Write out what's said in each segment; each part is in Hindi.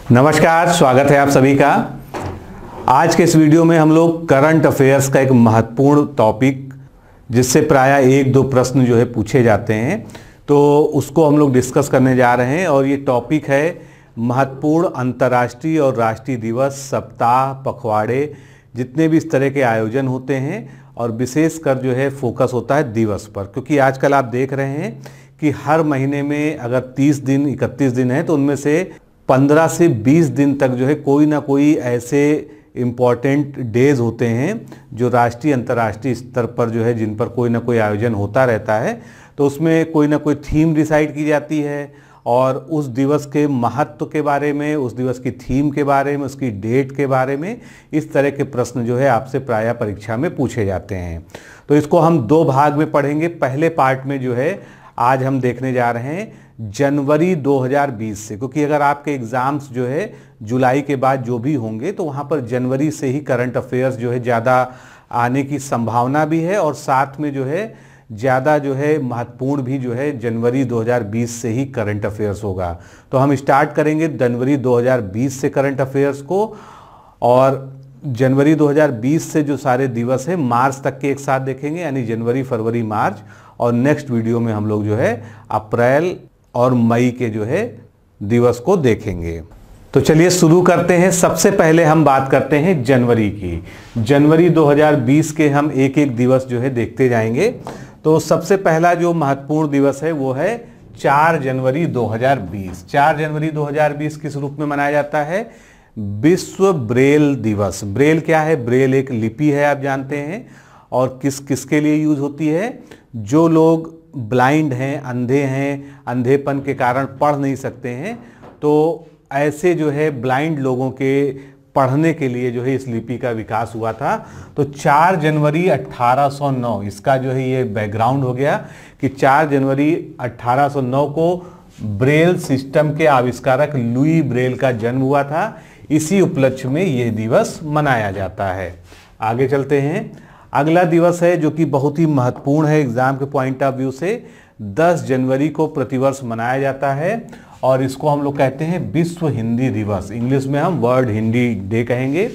नमस्कार, स्वागत है आप सभी का। आज के इस वीडियो में हम लोग करंट अफेयर्स का एक महत्वपूर्ण टॉपिक, जिससे प्रायः एक दो प्रश्न जो है पूछे जाते हैं, तो उसको हम लोग डिस्कस करने जा रहे हैं। और ये टॉपिक है महत्वपूर्ण अंतर्राष्ट्रीय और राष्ट्रीय दिवस, सप्ताह, पखवाड़े, जितने भी इस तरह के आयोजन होते हैं, और विशेषकर जो है फोकस होता है दिवस पर। क्योंकि आजकल आप देख रहे हैं कि हर महीने में अगर 30 दिन 31 दिन है, तो उनमें से 15 से 20 दिन तक जो है कोई ना कोई ऐसे इम्पॉर्टेंट डेज होते हैं जो राष्ट्रीय अंतर्राष्ट्रीय स्तर पर जो है जिन पर कोई ना कोई आयोजन होता रहता है। तो उसमें कोई ना कोई थीम डिसाइड की जाती है और उस दिवस के महत्व के बारे में, उस दिवस की थीम के बारे में, उसकी डेट के बारे में इस तरह के प्रश्न जो है आपसे प्रायः परीक्षा में पूछे जाते हैं। तो इसको हम दो भाग में पढ़ेंगे। पहले पार्ट में जो है आज हम देखने जा रहे हैं जनवरी 2020 से, क्योंकि अगर आपके एग्ज़ाम्स जो है जुलाई के बाद जो भी होंगे तो वहाँ पर जनवरी से ही करंट अफेयर्स जो है ज़्यादा आने की संभावना भी है, और साथ में जो है ज़्यादा जो है महत्वपूर्ण भी जो है जनवरी 2020 से ही करंट अफेयर्स होगा। तो हम स्टार्ट करेंगे जनवरी 2020 से करंट अफेयर्स को, और जनवरी 2020 से जो सारे दिवस है मार्च तक के एक साथ देखेंगे, यानी जनवरी, फरवरी, मार्च। और नेक्स्ट वीडियो में हम लोग जो है अप्रैल और मई के जो है दिवस को देखेंगे। तो चलिए शुरू करते हैं। सबसे पहले हम बात करते हैं जनवरी की। जनवरी 2020 के हम एक एक दिवस जो है देखते जाएंगे। तो सबसे पहला जो महत्वपूर्ण दिवस है वो है 4 जनवरी 2020। 4 जनवरी 2020 किस रूप में मनाया जाता है? विश्व ब्रेल दिवस। ब्रेल क्या है? ब्रेल एक लिपि है, आप जानते हैं, और किसके लिए यूज होती है? जो लोग ब्लाइंड हैं, अंधे हैं, अंधेपन के कारण पढ़ नहीं सकते हैं, तो ऐसे जो है ब्लाइंड लोगों के पढ़ने के लिए जो है इस लिपि का विकास हुआ था। तो 4 जनवरी 1809, इसका जो है ये बैकग्राउंड हो गया कि 4 जनवरी 1809 को ब्रेल सिस्टम के आविष्कारक लुई ब्रेल का जन्म हुआ था। इसी उपलक्ष्य में यह दिवस मनाया जाता है। आगे चलते हैं। अगला दिवस है जो कि बहुत ही महत्वपूर्ण है एग्जाम के पॉइंट ऑफ व्यू से। 10 जनवरी को प्रतिवर्ष मनाया जाता है, और इसको हम लोग कहते हैं विश्व हिंदी दिवस। इंग्लिश में हम वर्ल्ड हिंदी डे कहेंगे,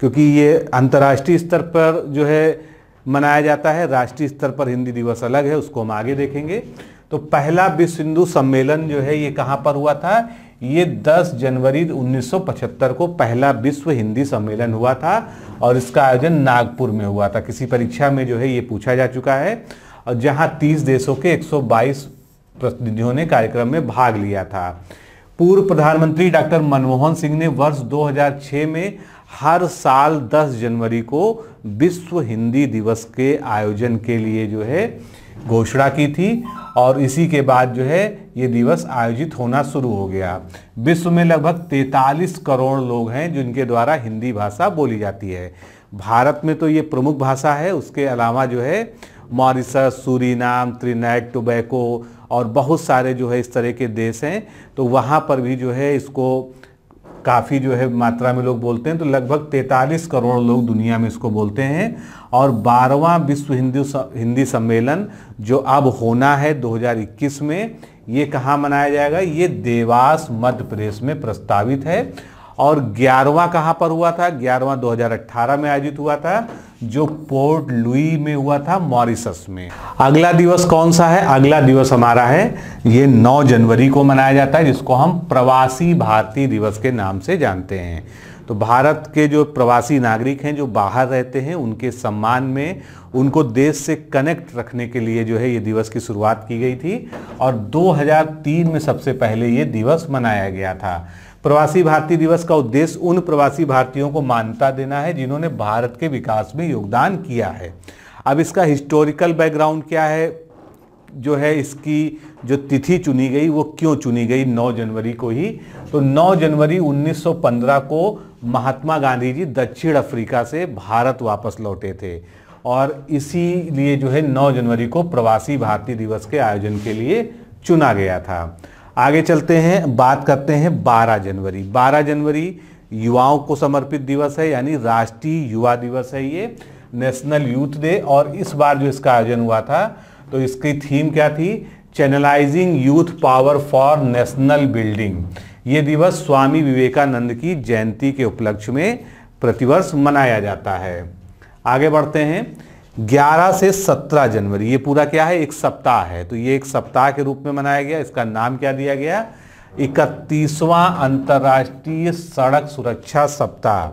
क्योंकि ये अंतर्राष्ट्रीय स्तर पर जो है मनाया जाता है। राष्ट्रीय स्तर पर हिंदी दिवस अलग है, उसको हम आगे देखेंगे। तो पहला विश्व हिंदू सम्मेलन जो है ये कहाँ पर हुआ था? ये 10 जनवरी 1975 को पहला विश्व हिंदी सम्मेलन हुआ था, और इसका आयोजन नागपुर में हुआ था। किसी परीक्षा में जो है ये पूछा जा चुका है, और जहां 30 देशों के 122 प्रतिनिधियों ने कार्यक्रम में भाग लिया था। पूर्व प्रधानमंत्री डॉक्टर मनमोहन सिंह ने वर्ष 2006 में हर साल 10 जनवरी को विश्व हिंदी दिवस के आयोजन के लिए जो है घोषणा की थी, और इसी के बाद जो है ये दिवस आयोजित होना शुरू हो गया। विश्व में लगभग 43 करोड़ लोग हैं जिनके द्वारा हिंदी भाषा बोली जाती है। भारत में तो ये प्रमुख भाषा है, उसके अलावा जो है मॉरिशस, सूरीनाम, त्रिनिदाद टोबैगो और बहुत सारे जो है इस तरह के देश हैं, तो वहाँ पर भी जो है इसको काफ़ी जो है मात्रा में लोग बोलते हैं। तो लगभग 43 करोड़ लोग दुनिया में इसको बोलते हैं। और 12वां विश्व हिंदी सम्मेलन जो अब होना है 2021 में, ये कहाँ मनाया जाएगा? ये देवास, मध्य प्रदेश में प्रस्तावित है। और 11वां कहाँ पर हुआ था? 11वां 2018 में आयोजित हुआ था, जो पोर्ट लुई में हुआ था, मॉरिशस में। अगला दिवस कौन सा है? अगला दिवस हमारा है ये 9 जनवरी को मनाया जाता है, जिसको हम प्रवासी भारतीय दिवस के नाम से जानते हैं। तो भारत के जो प्रवासी नागरिक हैं जो बाहर रहते हैं, उनके सम्मान में, उनको देश से कनेक्ट रखने के लिए जो है ये दिवस की शुरुआत की गई थी, और 2003 में सबसे पहले ये दिवस मनाया गया था। प्रवासी भारतीय दिवस का उद्देश्य उन प्रवासी भारतीयों को मान्यता देना है जिन्होंने भारत के विकास में योगदान किया है। अब इसका हिस्टोरिकल बैकग्राउंड क्या है, जो है इसकी जो तिथि चुनी गई वो क्यों चुनी गई 9 जनवरी को ही? तो 9 जनवरी 1915 को महात्मा गांधी जी दक्षिण अफ्रीका से भारत वापस लौटे थे, और इसीलिए जो है 9 जनवरी को प्रवासी भारतीय दिवस के आयोजन के लिए चुना गया था। आगे चलते हैं, बात करते हैं 12 जनवरी। 12 जनवरी युवाओं को समर्पित दिवस है, यानी राष्ट्रीय युवा दिवस है ये, नेशनल यूथ डे। और इस बार जो इसका आयोजन हुआ था तो इसकी थीम क्या थी? Channelising youth power for national building. ये दिवस स्वामी विवेकानंद की जयंती के उपलक्ष्य में प्रतिवर्ष मनाया जाता है। आगे बढ़ते हैं। 11 से 17 जनवरी, ये पूरा क्या है, एक सप्ताह है, तो ये एक सप्ताह के रूप में मनाया गया। इसका नाम क्या दिया गया, 31वां अंतर्राष्ट्रीय सड़क सुरक्षा सप्ताह।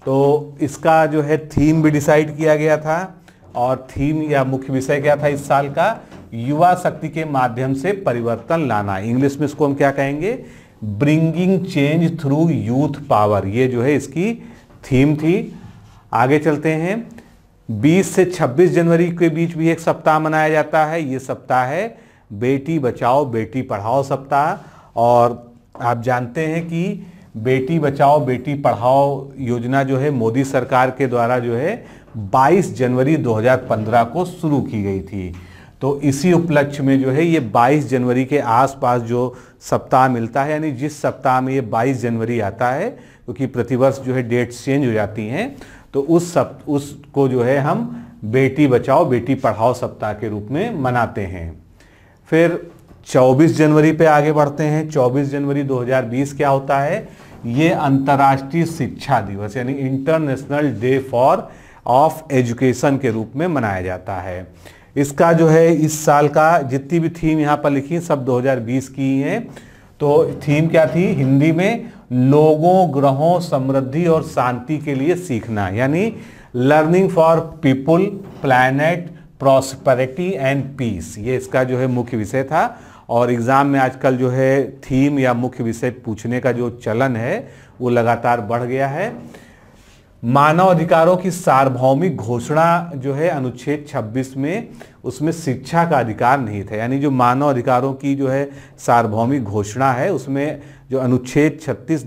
तो इसका जो है थीम भी डिसाइड किया गया था, और थीम या मुख्य विषय क्या था इस साल का, युवा शक्ति के माध्यम से परिवर्तन लाना। इंग्लिश में इसको हम क्या कहेंगे, bringing change through youth power, ये जो है इसकी थीम थी। आगे चलते हैं। 20 से 26 जनवरी के बीच भी एक सप्ताह मनाया जाता है। ये सप्ताह है बेटी बचाओ बेटी पढ़ाओ सप्ताह। और आप जानते हैं कि बेटी बचाओ बेटी पढ़ाओ योजना जो है मोदी सरकार के द्वारा जो है 22 जनवरी 2015 को शुरू की गई थी। तो इसी उपलक्ष्य में जो है ये 22 जनवरी के आसपास जो सप्ताह मिलता है, यानी जिस सप्ताह में ये 22 जनवरी आता है, क्योंकि प्रतिवर्ष जो है डेट्स चेंज हो जाती हैं, तो उसको जो है हम बेटी बचाओ बेटी पढ़ाओ सप्ताह के रूप में मनाते हैं। फिर 24 जनवरी पे आगे बढ़ते हैं। 24 जनवरी 2020 क्या होता है, ये अंतर्राष्ट्रीय शिक्षा दिवस यानी international day for of education के रूप में मनाया जाता है। इसका जो है इस साल का जितनी भी थीम यहाँ पर लिखी सब 2020 की हैं। तो थीम क्या थी, हिंदी में लोगों ग्रहों समृद्धि और शांति के लिए सीखना, यानी learning for people planet prosperity and peace, ये इसका जो है मुख्य विषय था। और एग्जाम में आजकल जो है थीम या मुख्य विषय पूछने का जो चलन है वो लगातार बढ़ गया है। मानव अधिकारों की सार्वभौमिक घोषणा जो है अनुच्छेद 26 में, उसमें शिक्षा का अधिकार नहीं था, यानी जो मानव अधिकारों की जो है सार्वभौमिक घोषणा है उसमें जो अनुच्छेद 26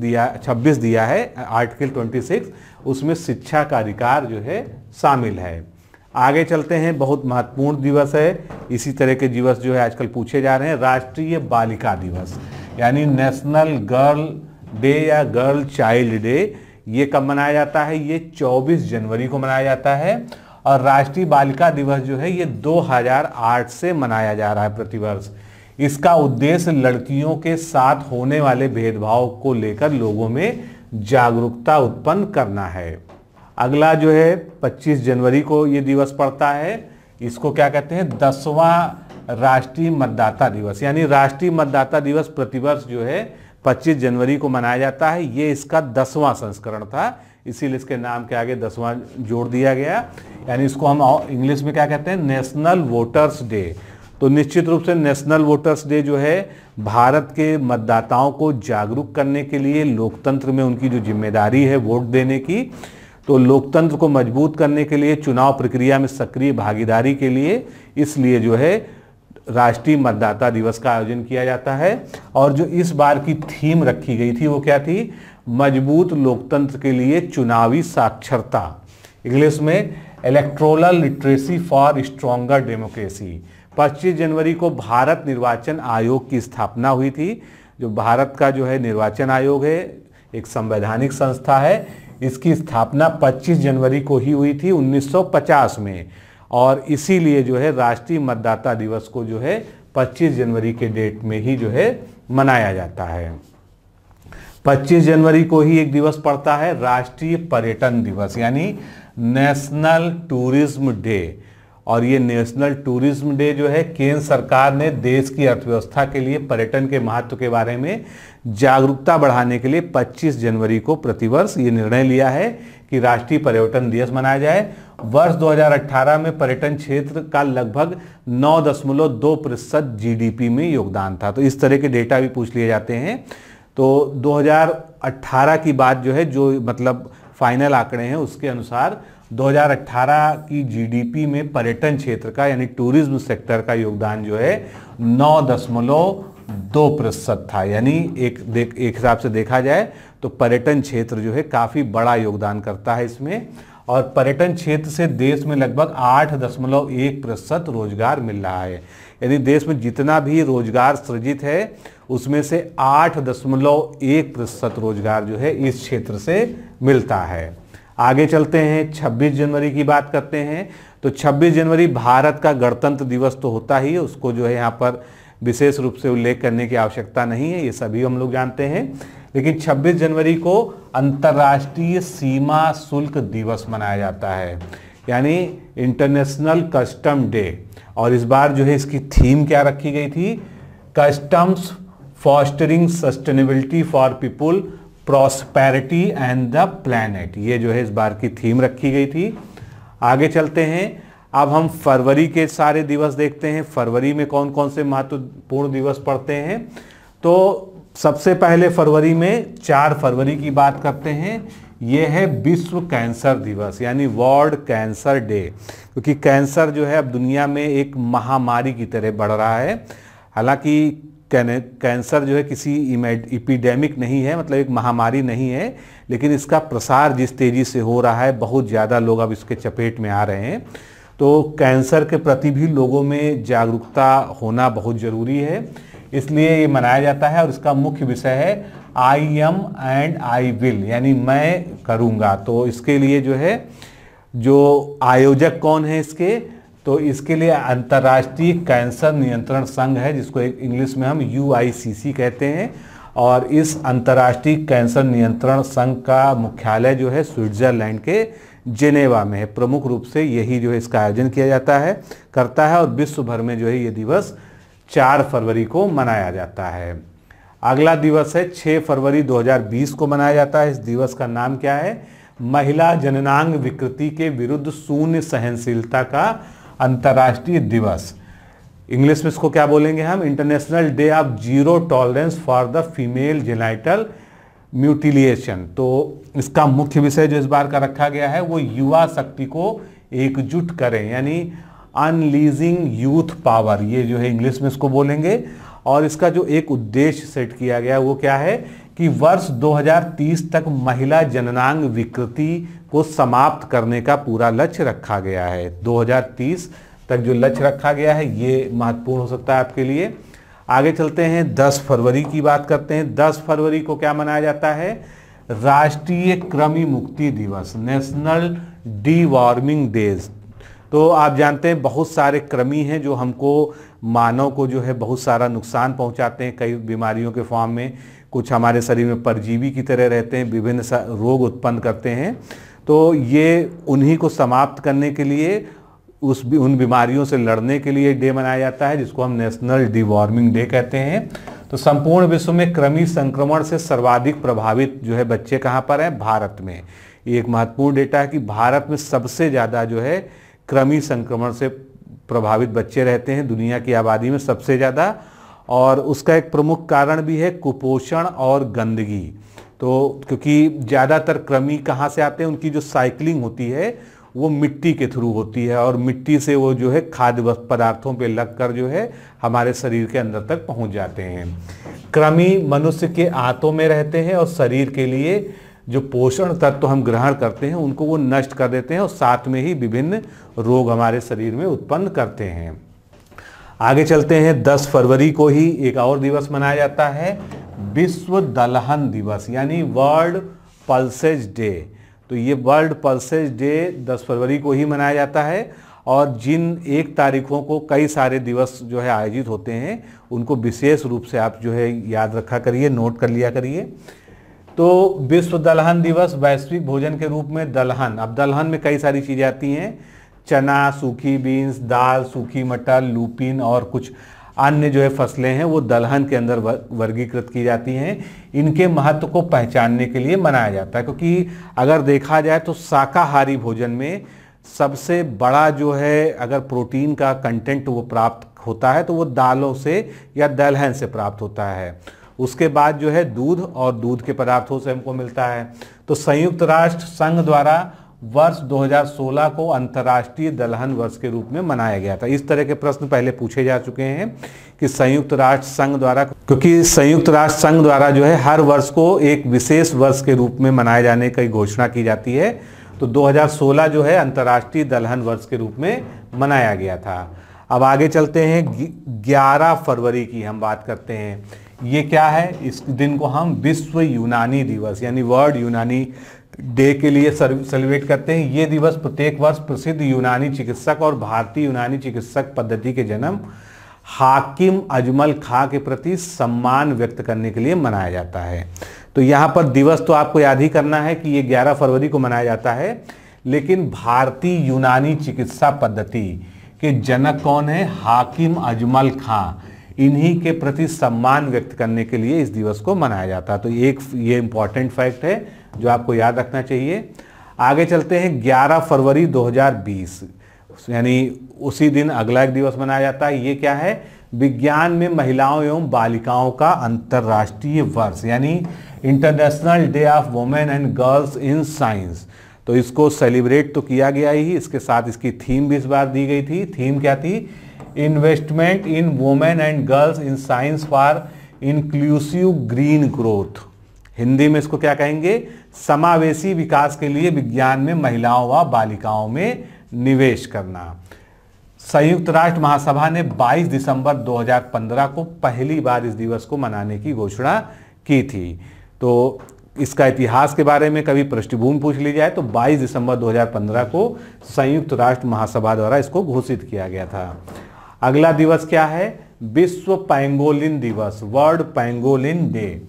दिया है आर्टिकल 26, उसमें शिक्षा का अधिकार जो है शामिल है। आगे चलते हैं। बहुत महत्वपूर्ण दिवस है, इसी तरह के दिवस जो है आजकल पूछे जा रहे हैं। राष्ट्रीय बालिका दिवस यानी नेशनल गर्ल डे या गर्ल चाइल्ड डे, ये कब मनाया जाता है, ये 24 जनवरी को मनाया जाता है। और राष्ट्रीय बालिका दिवस जो है ये 2008 से मनाया जा रहा है प्रतिवर्ष। इसका उद्देश्य लड़कियों के साथ होने वाले भेदभाव को लेकर लोगों में जागरूकता उत्पन्न करना है। अगला जो है 25 जनवरी को ये दिवस पड़ता है, इसको क्या कहते हैं, 10वां राष्ट्रीय मतदाता दिवस, यानी राष्ट्रीय मतदाता दिवस प्रतिवर्ष जो है 25 जनवरी को मनाया जाता है। ये इसका 10वां संस्करण था, इसीलिए इसके नाम के आगे 10वां जोड़ दिया गया। यानी इसको हम इंग्लिश में क्या कहते हैं, नेशनल वोटर्स डे। तो निश्चित रूप से नेशनल वोटर्स डे जो है भारत के मतदाताओं को जागरूक करने के लिए, लोकतंत्र में उनकी जो जिम्मेदारी है वोट देने की, तो लोकतंत्र को मजबूत करने के लिए, चुनाव प्रक्रिया में सक्रिय भागीदारी के लिए, इसलिए जो है राष्ट्रीय मतदाता दिवस का आयोजन किया जाता है। और जो इस बार की थीम रखी गई थी वो क्या थी, मजबूत लोकतंत्र के लिए चुनावी साक्षरता, इंग्लिश में electoral literacy for stronger democracy. 25 जनवरी को भारत निर्वाचन आयोग की स्थापना हुई थी। जो भारत का जो है निर्वाचन आयोग है, एक संवैधानिक संस्था है, इसकी स्थापना 25 जनवरी को ही हुई थी 1950 में। और इसीलिए जो है राष्ट्रीय मतदाता दिवस को जो है 25 जनवरी के डेट में ही जो है मनाया जाता है। 25 जनवरी को ही एक दिवस पड़ता है राष्ट्रीय पर्यटन दिवस यानी नेशनल टूरिज्म डे। और ये नेशनल टूरिज्म डे जो है केंद्र सरकार ने देश की अर्थव्यवस्था के लिए पर्यटन के महत्व के बारे में जागरूकता बढ़ाने के लिए 25 जनवरी को प्रतिवर्ष ये निर्णय लिया है कि राष्ट्रीय पर्यटन दिवस मनाया जाए। वर्ष 2018 में पर्यटन क्षेत्र का लगभग 9.2% जीडीपी में योगदान था। तो इस तरह के डेटा भी पूछ लिए जाते हैं। तो 2018 की बात जो है, जो मतलब फाइनल आंकड़े हैं उसके अनुसार 2018 की जीडीपी में पर्यटन क्षेत्र का यानी टूरिज्म सेक्टर का योगदान जो है 9.2% था। यानी एक हिसाब से देखा जाए तो पर्यटन क्षेत्र जो है काफ़ी बड़ा योगदान करता है इसमें। और पर्यटन क्षेत्र से देश में लगभग 8.1% रोजगार मिल रहा है। यानी देश में जितना भी रोजगार सृजित है उसमें से 8.1% रोजगार जो है इस क्षेत्र से मिलता है। आगे चलते हैं, 26 जनवरी की बात करते हैं। तो 26 जनवरी भारत का गणतंत्र दिवस तो होता ही है, उसको जो है यहाँ पर विशेष रूप से उल्लेख करने की आवश्यकता नहीं है, ये सभी हम लोग जानते हैं। लेकिन 26 जनवरी को अंतर्राष्ट्रीय सीमा शुल्क दिवस मनाया जाता है, यानी इंटरनेशनल कस्टम डे। और इस बार जो है इसकी थीम क्या रखी गई थी? Customs fostering sustainability for people, prosperity and the planet, ये जो है इस बार की थीम रखी गई थी। आगे चलते हैं, अब हम फरवरी के सारे दिवस देखते हैं। फरवरी में कौन कौन से महत्वपूर्ण दिवस पड़ते हैं? तो सबसे पहले फरवरी में 4 फरवरी की बात करते हैं। ये है विश्व कैंसर दिवस, यानी वर्ल्ड कैंसर डे, क्योंकि कैंसर जो है अब दुनिया में एक महामारी की तरह बढ़ रहा है। हालांकि कैंसर जो है किसी एपिडेमिक नहीं है, मतलब एक महामारी नहीं है, लेकिन इसका प्रसार जिस तेजी से हो रहा है, बहुत ज़्यादा लोग अब इसके चपेट में आ रहे हैं। तो कैंसर के प्रति भी लोगों में जागरूकता होना बहुत ज़रूरी है, इसलिए ये मनाया जाता है। और इसका मुख्य विषय है I am and I will, यानी मैं करूँगा। तो इसके लिए जो है, जो आयोजक कौन है इसके, तो इसके लिए अंतर्राष्ट्रीय कैंसर नियंत्रण संघ है, जिसको इंग्लिश में हम UICC कहते हैं। और इस अंतर्राष्ट्रीय कैंसर नियंत्रण संघ का मुख्यालय जो है स्विट्जरलैंड के जेनेवा में है। प्रमुख रूप से यही जो है इसका आयोजन किया करता है और विश्व भर में जो है ये दिवस 4 फरवरी को मनाया जाता है। अगला दिवस है 6 फरवरी 2020 को मनाया जाता है। इस दिवस का नाम क्या है? महिला जननांग विकृति के विरुद्ध शून्य सहनशीलता का अंतर्राष्ट्रीय दिवस। इंग्लिश में इसको क्या बोलेंगे हम? International day of zero tolerance for the female genital mutilation. तो इसका मुख्य विषय जो इस बार का रखा गया है वो युवा शक्ति को एकजुट करें, यानी अनलीजिंग यूथ पावर, ये जो है इंग्लिश में इसको बोलेंगे। और इसका जो एक उद्देश्य सेट किया गया वो क्या है कि वर्ष 2030 तक महिला जननांग विकृति को समाप्त करने का पूरा लक्ष्य रखा गया है। 2030 तक जो लक्ष्य रखा गया है ये महत्वपूर्ण हो सकता है आपके लिए। आगे चलते हैं, 10 फरवरी की बात करते हैं। 10 फरवरी को क्या मनाया जाता है? राष्ट्रीय कृमि मुक्ति दिवस, नेशनल डीवॉर्मिंग डेज। तो आप जानते हैं बहुत सारे कृमि हैं जो हमको, मानव को जो है बहुत सारा नुकसान पहुंचाते हैं कई बीमारियों के फॉर्म में। कुछ हमारे शरीर में परजीवी की तरह रहते हैं, विभिन्न रोग उत्पन्न करते हैं। तो ये उन्हीं को समाप्त करने के लिए, उन बीमारियों से लड़ने के लिए डे मनाया जाता है, जिसको हम नेशनल डीवॉर्मिंग डे कहते हैं। तो संपूर्ण विश्व में कृमि संक्रमण से सर्वाधिक प्रभावित जो है बच्चे कहाँ पर हैं? भारत में। ये एक महत्वपूर्ण डेटा है कि भारत में सबसे ज़्यादा जो है कृमि संक्रमण से प्रभावित बच्चे रहते हैं, दुनिया की आबादी में सबसे ज़्यादा। और उसका एक प्रमुख कारण भी है कुपोषण और गंदगी। तो क्योंकि ज़्यादातर कृमि कहाँ से आते हैं? उनकी जो साइकिलिंग होती है वो मिट्टी के थ्रू होती है, और मिट्टी से वो जो है खाद्य पदार्थों पे लगकर जो है हमारे शरीर के अंदर तक पहुंच जाते हैं। कृमि मनुष्य के आंतों में रहते हैं और शरीर के लिए जो पोषण तत्व हम ग्रहण करते हैं उनको वो नष्ट कर देते हैं, और साथ में ही विभिन्न रोग हमारे शरीर में उत्पन्न करते हैं। आगे चलते हैं, 10 फरवरी को ही एक और दिवस मनाया जाता है, विश्व दलहन दिवस, यानी वर्ल्ड पल्सेज डे। तो ये वर्ल्ड पल्सेज डे 10 फरवरी को ही मनाया जाता है। और जिन 1 तारीखों को कई सारे दिवस जो है आयोजित होते हैं, उनको विशेष रूप से आप जो है याद रखा करिए, नोट कर लिया करिए। तो विश्व दलहन दिवस, वैश्विक भोजन के रूप में दलहन। अब दलहन में कई सारी चीज़ें आती हैं, चना, सूखी बीन्स, दाल, सूखी मटर, लूपिन और कुछ अन्य जो है फसलें हैं वो दलहन के अंदर वर्गीकृत की जाती हैं। इनके महत्व को पहचानने के लिए मनाया जाता है, क्योंकि अगर देखा जाए तो शाकाहारी भोजन में सबसे बड़ा जो है अगर प्रोटीन का कंटेंट वो प्राप्त होता है तो वो दालों से या दलहन से प्राप्त होता है। उसके बाद जो है दूध और दूध के पदार्थों से हमको मिलता है। तो संयुक्त राष्ट्र संघ द्वारा वर्ष 2016 को अंतर्राष्ट्रीय दलहन वर्ष के रूप में मनाया गया था। इस तरह के प्रश्न पहले पूछे जा चुके हैं कि संयुक्त राष्ट्र संघ द्वारा, क्योंकि संयुक्त राष्ट्र संघ द्वारा जो है हर वर्ष को एक विशेष वर्ष के रूप में मनाए जाने की घोषणा की जाती है। तो 2016 जो है अंतर्राष्ट्रीय दलहन वर्ष के रूप में मनाया गया था। अब आगे चलते हैं, 11 फरवरी की हम बात करते हैं। ये क्या है? इस दिन को हम विश्व यूनानी दिवस यानी वर्ल्ड यूनानी डे के लिए सेलिब्रेट करते हैं। ये दिवस प्रत्येक वर्ष प्रसिद्ध यूनानी चिकित्सक और भारतीय यूनानी चिकित्सक पद्धति के जन्म हाकिम अजमल खां के प्रति सम्मान व्यक्त करने के लिए मनाया जाता है। तो यहाँ पर दिवस तो आपको याद ही करना है कि ये 11 फरवरी को मनाया जाता है, लेकिन भारतीय यूनानी चिकित्सा पद्धति के जनक कौन है? हाकिम अजमल खां। इन्हीं के प्रति सम्मान व्यक्त करने के लिए इस दिवस को मनाया जाता है। तो एक ये इंपॉर्टेंट फैक्ट है जो आपको याद रखना चाहिए। आगे चलते हैं 11 फरवरी 2020, यानी उसी दिन अगला एक दिवस मनाया जाता है। ये क्या है? विज्ञान में महिलाओं एवं बालिकाओं का अंतर्राष्ट्रीय वर्ष, यानी international day of women and girls in science. तो इसको सेलिब्रेट तो किया गया ही, इसके साथ इसकी थीम भी इस बार दी गई थी। थीम क्या थी? Investment in women and girls in science for inclusive green growth. Hindi में इसको क्या कहेंगे? समावेशी विकास के लिए विज्ञान में महिलाओं व बालिकाओं में निवेश करना। संयुक्त राष्ट्र महासभा ने 22 दिसंबर 2015 को पहली बार इस दिवस को मनाने की घोषणा की थी। तो इसका इतिहास के बारे में कभी पृष्ठभूमि पूछ ली जाए तो 22 दिसंबर 2015 को संयुक्त राष्ट्र महासभा द्वारा इसको घोषित किया गया था। अगला दिवस क्या है? विश्व पैंगोलिन दिवस, वर्ल्ड पैंगोलिन डे।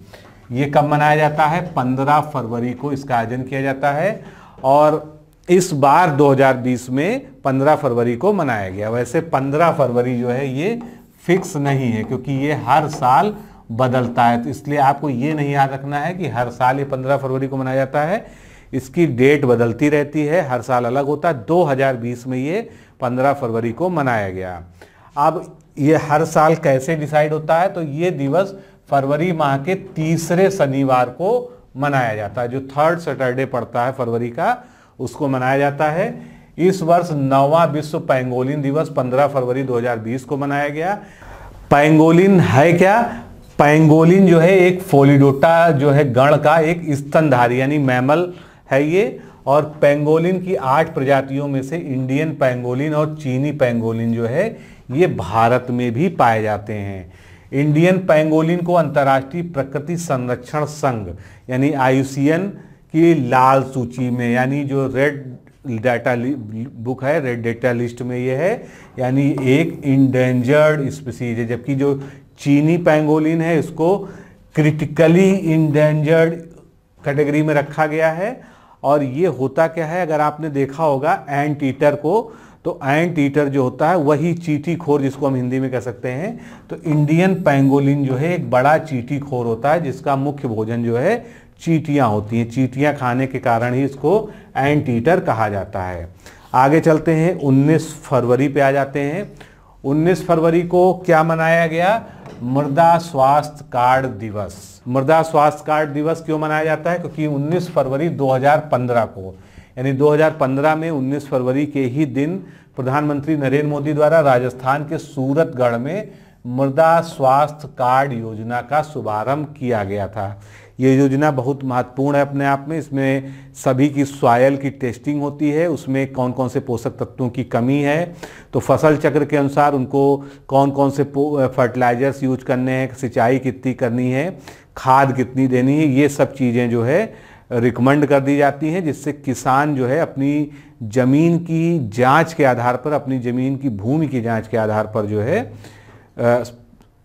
ये कब मनाया जाता है? 15 फरवरी को इसका आयोजन किया जाता है और इस बार 2020 में 15 फरवरी को मनाया गया। वैसे 15 फरवरी जो है ये फिक्स नहीं है, क्योंकि ये हर साल बदलता है। तो इसलिए आपको ये नहीं याद रखना है कि हर साल ये 15 फरवरी को मनाया जाता है। इसकी डेट बदलती रहती है, हर साल अलग होता है। 2020 में ये 15 फरवरी को मनाया गया। अब ये हर साल कैसे डिसाइड होता है? तो ये दिवस फरवरी माह के तीसरे शनिवार को मनाया जाता है, जो 3rd सैटरडे पड़ता है फरवरी का, उसको मनाया जाता है। इस वर्ष 9वां विश्व पैंगोलिन दिवस 15 फरवरी 2020 को मनाया गया। पैंगोलिन है क्या? पैंगोलिन जो है एक फोलिडोटा जो है गण का एक स्तनधारी यानी मैमल है ये, और पैंगोलिन की 8 प्रजातियों में से इंडियन पैंगोलिन और चीनी पैंगोलिन जो है ये भारत में भी पाए जाते हैं। इंडियन पैंगोलिन को अंतर्राष्ट्रीय प्रकृति संरक्षण संघ यानी IUCN की लाल सूची में, यानी जो रेड डाटा बुक है, रेड डाटा लिस्ट में ये है, यानी एक इंडेंजर्ड स्पीसीज है। जबकि जो चीनी पैंगोलिन है इसको क्रिटिकली इंडेंजर्ड कैटेगरी में रखा गया है। और ये होता क्या है? अगर आपने देखा होगा एंट ईटर को, तो एंट ईटर जो होता है वही चींटी खोर जिसको हम हिंदी में कह सकते हैं। तो इंडियन पैंगोलिन जो है एक बड़ा चींटी खोर होता है, जिसका मुख्य भोजन जो है चींटियां होती हैं। चींटियां खाने के कारण ही इसको एंट ईटर कहा जाता है। आगे चलते हैं, 19 फरवरी पे आ जाते हैं। 19 फरवरी को क्या मनाया गया? मृदा स्वास्थ्य कार्ड दिवस। मृदा स्वास्थ्य कार्ड दिवस क्यों मनाया जाता है? क्योंकि 19 फरवरी 2015 को, यानी 2015 में 19 फरवरी के ही दिन प्रधानमंत्री नरेंद्र मोदी द्वारा राजस्थान के सूरतगढ़ में मृदा स्वास्थ्य कार्ड योजना का शुभारंभ किया गया था। ये योजना बहुत महत्वपूर्ण है अपने आप में। इसमें सभी की सॉइल की टेस्टिंग होती है, उसमें कौन कौन से पोषक तत्वों की कमी है, तो फसल चक्र के अनुसार उनको कौन कौन से फर्टिलाइजर्स यूज करने हैं, सिंचाई कितनी करनी है, खाद कितनी देनी है, ये सब चीज़ें जो है रिकमेंड कर दी जाती हैं, जिससे किसान जो है अपनी ज़मीन की जांच के आधार पर, अपनी ज़मीन की भूमि की जांच के आधार पर जो है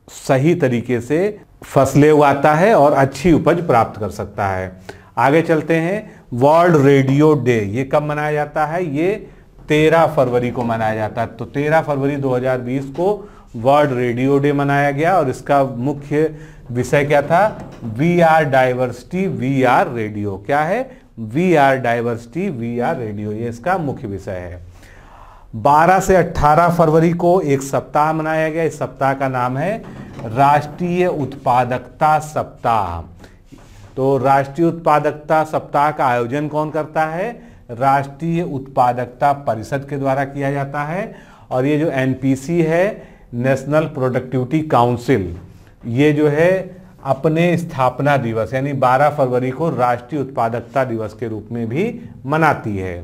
सही तरीके से फसलें उगाता है और अच्छी उपज प्राप्त कर सकता है। आगे चलते हैं, वर्ल्ड रेडियो डे। ये कब मनाया जाता है? ये 13 फरवरी को मनाया जाता है। तो 13 फरवरी 2020 को वर्ल्ड रेडियो डे मनाया गया और इसका मुख्य विषय क्या था? We are diversity we are radio. क्या है? We are diversity we are radio, ये इसका मुख्य विषय है। 12 से 18 फरवरी को एक सप्ताह मनाया गया। इस सप्ताह का नाम है राष्ट्रीय उत्पादकता सप्ताह। तो राष्ट्रीय उत्पादकता सप्ताह का आयोजन कौन करता है? राष्ट्रीय उत्पादकता परिषद के द्वारा किया जाता है। और ये जो NPC है, नेशनल प्रोडक्टिविटी काउंसिल, ये जो है अपने स्थापना दिवस यानी 12 फरवरी को राष्ट्रीय उत्पादकता दिवस के रूप में भी मनाती है।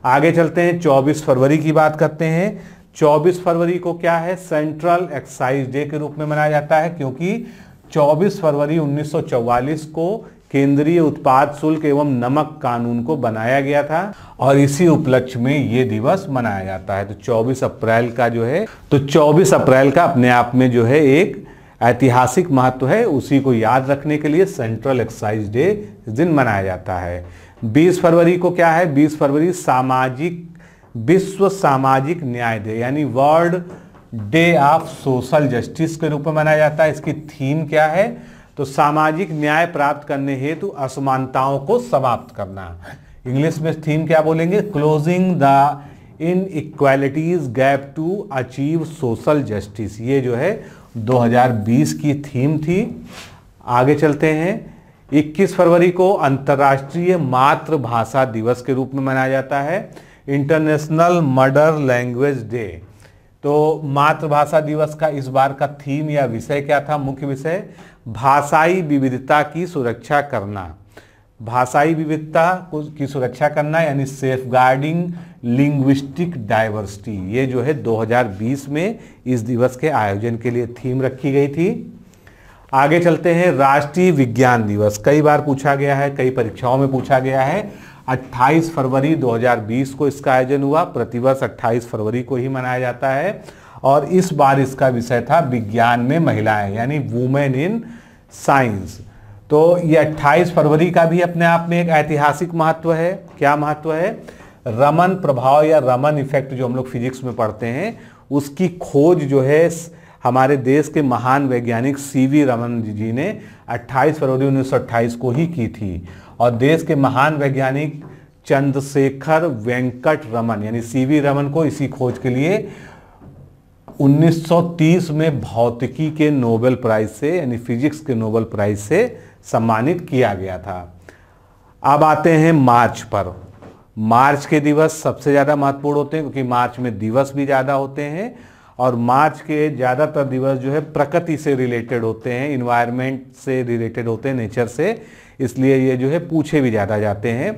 आगे चलते हैं, 24 फरवरी की बात करते हैं। 24 फरवरी को क्या है? सेंट्रल एक्साइज डे के रूप में मनाया जाता है, क्योंकि 24 फरवरी 1944 को केंद्रीय उत्पाद शुल्क एवं नमक कानून को बनाया गया था और इसी उपलक्ष्य में ये दिवस मनाया जाता है। तो 24 अप्रैल का जो है, तो 24 अप्रैल का अपने आप में जो है एक ऐतिहासिक महत्व है। उसी को याद रखने के लिए सेंट्रल एक्साइज डे इस दिन मनाया जाता है। 20 फरवरी को क्या है? 20 फरवरी विश्व सामाजिक न्याय डे यानी world day of social justice के रूप में मनाया जाता है। इसकी थीम क्या है? तो सामाजिक न्याय प्राप्त करने हेतु असमानताओं को समाप्त करना। इंग्लिश में थीम क्या बोलेंगे? Closing the inequalities gap to achieve social justice. ये जो है 2020 की थीम थी। आगे चलते हैं। 21 फरवरी को अंतर्राष्ट्रीय मातृभाषा दिवस के रूप में मनाया जाता है, इंटरनेशनल मदर लैंग्वेज डे। तो मातृभाषा दिवस का इस बार का थीम या विषय क्या था? मुख्य विषय भाषाई विविधता की सुरक्षा करना। भाषाई विविधता की सुरक्षा करना यानी सेफगार्डिंग लिंग्विस्टिक डाइवर्सिटी। ये जो है 2020 में इस दिवस के आयोजन के लिए थीम रखी गई थी। आगे चलते हैं। राष्ट्रीय विज्ञान दिवस कई बार पूछा गया है, कई परीक्षाओं में पूछा गया है। 28 फरवरी 2020 को इसका आयोजन हुआ। प्रतिवर्ष 28 फरवरी को ही मनाया जाता है और इस बार इसका विषय था विज्ञान में महिलाएं यानी वुमेन इन साइंस। तो ये 28 फरवरी का भी अपने आप में एक ऐतिहासिक महत्व है। क्या महत्व है? रमन प्रभाव या रमन इफेक्ट जो हम लोग फिजिक्स में पढ़ते हैं, उसकी खोज जो है हमारे देश के महान वैज्ञानिक सीवी रमन जी ने 28 फरवरी 1928 को ही की थी। और देश के महान वैज्ञानिक चंद्रशेखर वेंकट रमन यानी सीवी रमन को इसी खोज के लिए 1930 में भौतिकी के नोबेल प्राइज से यानी फिजिक्स के नोबेल प्राइज से सम्मानित किया गया था। अब आते हैं मार्च पर। मार्च के दिवस सबसे ज़्यादा महत्वपूर्ण होते हैं क्योंकि मार्च में दिवस भी ज़्यादा होते हैं और मार्च के ज़्यादातर दिवस जो है प्रकृति से रिलेटेड होते हैं, इन्वायरमेंट से रिलेटेड होते हैं, नेचर से, इसलिए ये जो है पूछे भी ज़्यादा जाते हैं।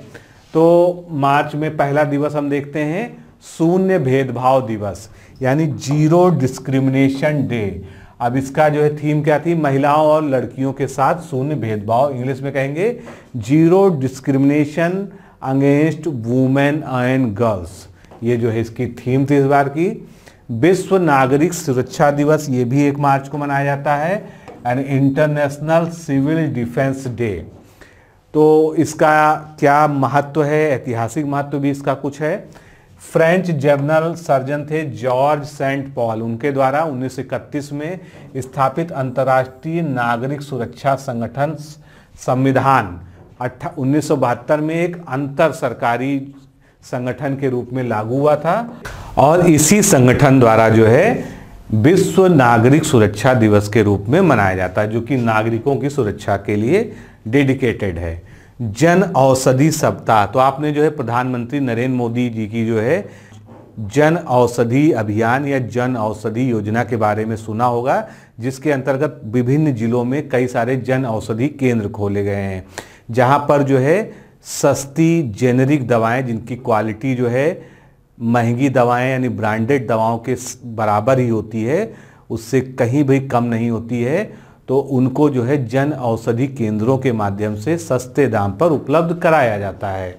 तो मार्च में पहला दिवस हम देखते हैं शून्य भेदभाव दिवस यानी जीरो डिस्क्रिमिनेशन डे। अब इसका जो है थीम क्या थी? महिलाओं और लड़कियों के साथ शून्य भेदभाव, इंग्लिश में कहेंगे zero discrimination against women and girls. ये जो है इसकी थीम थी इस बार की। विश्व नागरिक सुरक्षा दिवस ये भी 1 मार्च को मनाया जाता है and international civil defence day. तो इसका क्या महत्व है? ऐतिहासिक महत्व भी इसका कुछ है। फ्रेंच जनरल सर्जन थे जॉर्ज सेंट पॉल, उनके द्वारा 1931 में स्थापित अंतर्राष्ट्रीय नागरिक सुरक्षा संगठन संविधान 1972 में एक अंतर सरकारी संगठन के रूप में लागू हुआ था और इसी संगठन द्वारा जो है विश्व नागरिक सुरक्षा दिवस के रूप में मनाया जाता है, जो कि नागरिकों की सुरक्षा के लिए डेडिकेटेड है। जन औषधि सप्ताह, तो आपने जो है प्रधानमंत्री नरेंद्र मोदी जी की जो है जन औषधि अभियान या जन औषधि योजना के बारे में सुना होगा, जिसके अंतर्गत विभिन्न जिलों में कई सारे जन औषधि केंद्र खोले गए हैं, जहां पर जो है सस्ती जेनेरिक दवाएं जिनकी क्वालिटी जो है महंगी दवाएं यानी ब्रांडेड दवाओं के बराबर ही होती है, उससे कहीं भी कम नहीं होती है, तो उनको जो है जन औषधि केंद्रों के माध्यम से सस्ते दाम पर उपलब्ध कराया जाता है।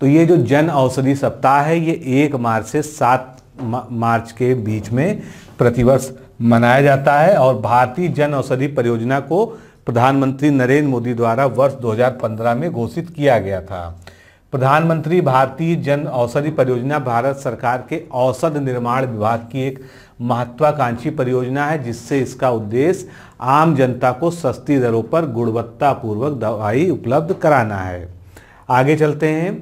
तो ये जो जन औषधि सप्ताह है ये 1 मार्च से 7 मार्च के बीच में प्रतिवर्ष मनाया जाता है और भारतीय जन औषधि परियोजना को प्रधानमंत्री नरेंद्र मोदी द्वारा वर्ष 2015 में घोषित किया गया था। प्रधानमंत्री भारतीय जन औषधि परियोजना भारत सरकार के औषध निर्माण विभाग की एक महत्वाकांक्षी परियोजना है, जिससे इसका उद्देश्य आम जनता को सस्ती दरों पर गुणवत्तापूर्वक दवाई उपलब्ध कराना है। आगे चलते हैं,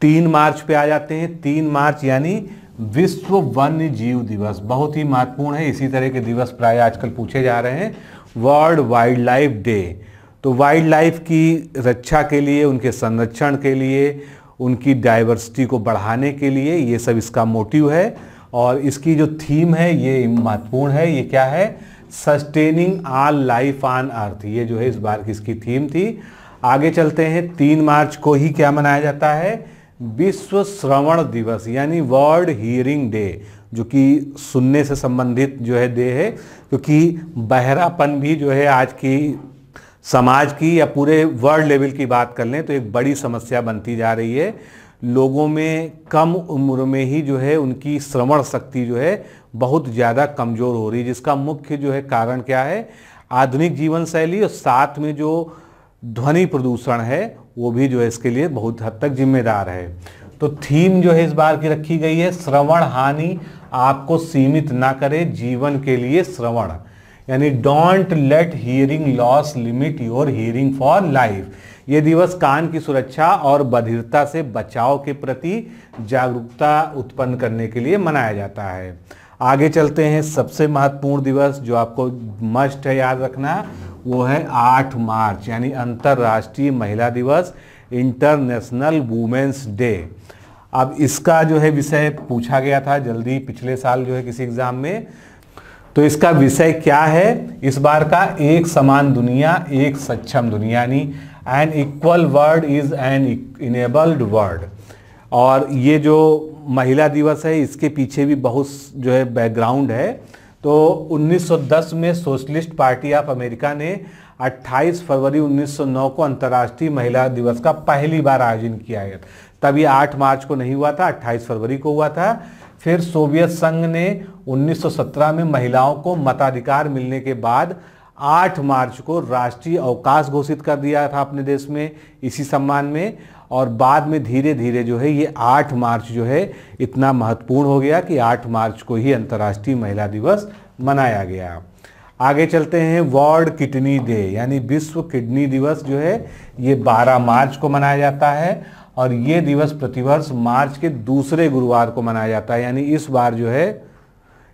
3 मार्च पे आ जाते हैं। 3 मार्च यानी विश्व वन्य जीव दिवस, बहुत ही महत्वपूर्ण है। इसी तरह के दिवस प्राय आजकल पूछे जा रहे हैं। वर्ल्ड वाइल्ड लाइफ डे, तो वाइल्ड लाइफ की रक्षा के लिए, उनके संरक्षण के लिए, उनकी डाइवर्सिटी को बढ़ाने के लिए ये सब इसका मोटिव है। और इसकी जो थीम है ये महत्वपूर्ण है। ये क्या है? Sustaining all life on earth, ये जो है इस बार की इसकी थीम थी। आगे चलते हैं, 3 मार्च को ही क्या मनाया जाता है? विश्व श्रवण दिवस यानी वर्ल्ड हियरिंग डे, जो कि सुनने से संबंधित जो है डे है, क्योंकि बहरापन भी जो है आज की समाज की या पूरे वर्ल्ड लेवल की बात कर लें तो एक बड़ी समस्या बनती जा रही है। लोगों में कम उम्र में ही जो है उनकी श्रवण शक्ति जो है बहुत ज़्यादा कमज़ोर हो रही है, जिसका मुख्य जो है कारण क्या है, आधुनिक जीवन शैली और साथ में जो ध्वनि प्रदूषण है वो भी जो है इसके लिए बहुत हद तक जिम्मेदार है। तो थीम जो है इस बार की रखी गई है, श्रवण हानि आपको सीमित ना करे, जीवन के लिए श्रवण, यानी don't let hearing loss limit your hearing for life. ये दिवस कान की सुरक्षा और बधिरता से बचाव के प्रति जागरूकता उत्पन्न करने के लिए मनाया जाता है। आगे चलते हैं, सबसे महत्वपूर्ण दिवस जो आपको मस्ट है याद रखना, वो है 8 मार्च यानी अंतर्राष्ट्रीय महिला दिवस, इंटरनेशनल वुमेन्स डे। अब इसका जो है विषय पूछा गया था जल्दी पिछले साल जो है किसी एग्जाम में, तो इसका विषय क्या है इस बार का, एक समान दुनिया एक सक्षम दुनिया, यानी an equal world is an enabled world. और ये जो महिला दिवस है इसके पीछे भी बहुत जो है बैकग्राउंड है। तो 1910 में सोशलिस्ट पार्टी ऑफ अमेरिका ने 28 फरवरी 1909 को अंतर्राष्ट्रीय महिला दिवस का पहली बार आयोजन किया गया। तब ये 8 मार्च को नहीं हुआ था, 28 फरवरी को हुआ था। फिर सोवियत संघ ने 1917 में महिलाओं को मताधिकार मिलने के बाद 8 मार्च को राष्ट्रीय अवकाश घोषित कर दिया था अपने देश में इसी सम्मान में, और बाद में धीरे धीरे जो है ये 8 मार्च जो है इतना महत्वपूर्ण हो गया कि 8 मार्च को ही अंतर्राष्ट्रीय महिला दिवस मनाया गया। आगे चलते हैं, वर्ल्ड किडनी डे यानी विश्व किडनी दिवस जो है ये 12 मार्च को मनाया जाता है, और ये दिवस प्रतिवर्ष मार्च के दूसरे गुरुवार को मनाया जाता है। यानी इस बार जो है